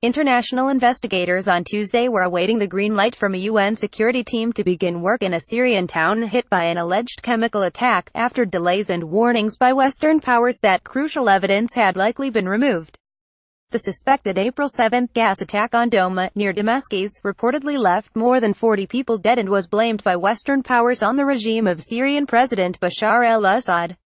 International investigators on Tuesday were awaiting the green light from a UN security team to begin work in a Syrian town hit by an alleged chemical attack, after delays and warnings by Western powers that crucial evidence had likely been removed. The suspected April 7 gas attack on Douma, near Damascus, reportedly left more than 40 people dead and was blamed by Western powers on the regime of Syrian President Bashar al-Assad.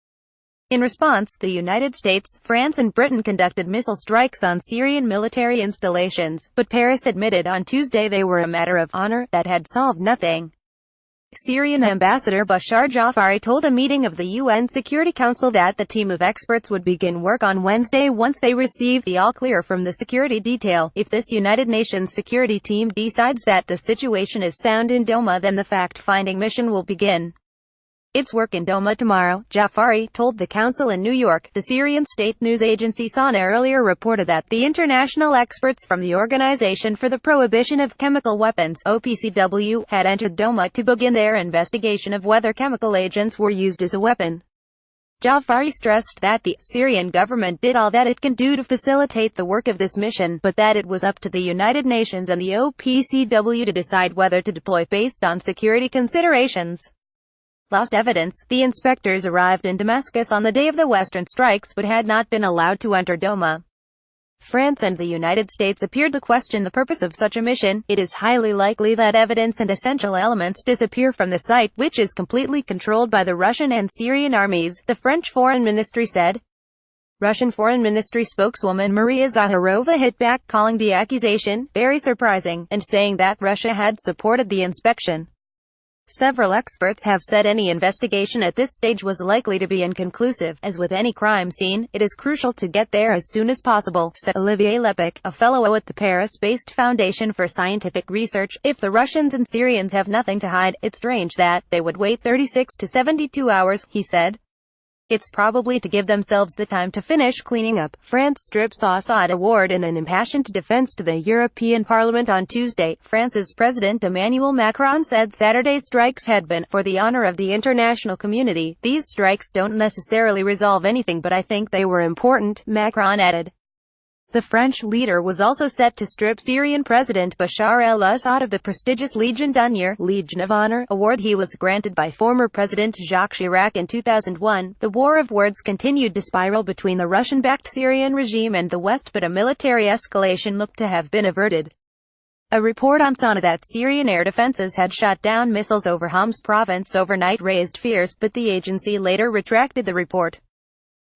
In response, the United States, France and Britain conducted missile strikes on Syrian military installations, but Paris admitted on Tuesday they were a matter of honor that had solved nothing. Syrian Ambassador Bashar Jafari told a meeting of the UN Security Council that the team of experts would begin work on Wednesday once they received the all-clear from the security detail. If this United Nations security team decides that the situation is sound in Douma, then the fact-finding mission will begin its work in Douma tomorrow, Jafari told the council in New York. The Syrian state news agency SANA earlier reported that the international experts from the Organization for the Prohibition of Chemical Weapons (OPCW) had entered Douma to begin their investigation of whether chemical agents were used as a weapon. Jafari stressed that the Syrian government did all that it can do to facilitate the work of this mission, but that it was up to the United Nations and the OPCW to decide whether to deploy based on security considerations. Lost evidence. The inspectors arrived in Damascus on the day of the Western strikes but had not been allowed to enter Douma. France and the United States appeared to question the purpose of such a mission. It is highly likely that evidence and essential elements disappear from the site, which is completely controlled by the Russian and Syrian armies, the French Foreign Ministry said. Russian Foreign Ministry spokeswoman Maria Zakharova hit back, calling the accusation very surprising, and saying that Russia had supported the inspection. Several experts have said any investigation at this stage was likely to be inconclusive. As with any crime scene, it is crucial to get there as soon as possible, said Olivier Lepic, a fellow at the Paris-based Foundation for Scientific Research. If the Russians and Syrians have nothing to hide, it's strange that they would wait 36 to 72 hours, he said. It's probably to give themselves the time to finish cleaning up. France strips Assad award in an impassioned defense to the European Parliament on Tuesday. France's President Emmanuel Macron said Saturday's strikes had been for the honor of the international community. These strikes don't necessarily resolve anything, but I think they were important, Macron added. The French leader was also set to strip Syrian President Bashar al-Assad of the prestigious Legion d'honneur, Legion of Honor, award he was granted by former President Jacques Chirac in 2001. The war of words continued to spiral between the Russian-backed Syrian regime and the West, but a military escalation looked to have been averted. A report on SANA that Syrian air defenses had shot down missiles over Homs province overnight raised fears, but the agency later retracted the report.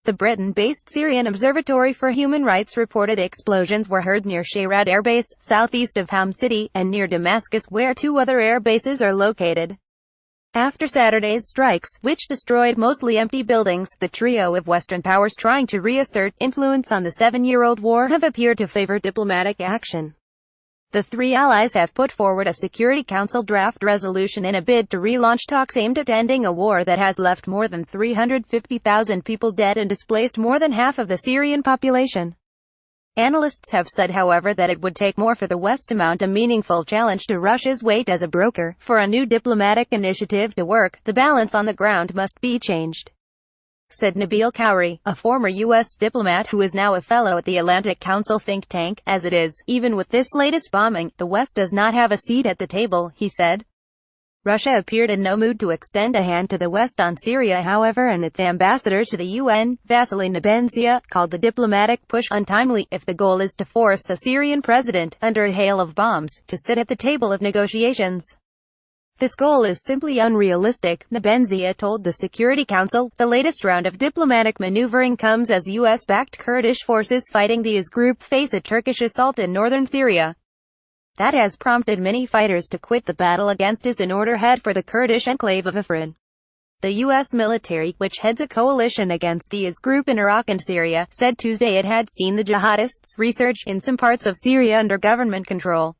The Britain-based Syrian Observatory for Human Rights reported explosions were heard near Shahrad Air Base, southeast of Homs City, and near Damascus, where two other air bases are located. After Saturday's strikes, which destroyed mostly empty buildings, the trio of Western powers trying to reassert influence on the 7-year-old war have appeared to favor diplomatic action. The three allies have put forward a Security Council draft resolution in a bid to relaunch talks aimed at ending a war that has left more than 350,000 people dead and displaced more than half of the Syrian population. Analysts have said, however, that it would take more for the West to mount a meaningful challenge to Russia's weight as a broker. For a new diplomatic initiative to work, the balance on the ground must be changed, said Nabil Kauri, a former U.S. diplomat who is now a fellow at the Atlantic Council think tank. As it is, even with this latest bombing, the West does not have a seat at the table, he said. Russia appeared in no mood to extend a hand to the West on Syria, however, and its ambassador to the UN, Vasily Nebenzia, called the diplomatic push untimely, if the goal is to force a Syrian president, under a hail of bombs, to sit at the table of negotiations. This goal is simply unrealistic, Nebenzia told the Security Council. The latest round of diplomatic maneuvering comes as U.S.-backed Kurdish forces fighting the IS group face a Turkish assault in northern Syria that has prompted many fighters to quit the battle against IS in order to head for the Kurdish enclave of Afrin. The U.S. military, which heads a coalition against the IS group in Iraq and Syria, said Tuesday it had seen the jihadists resurge in some parts of Syria under government control.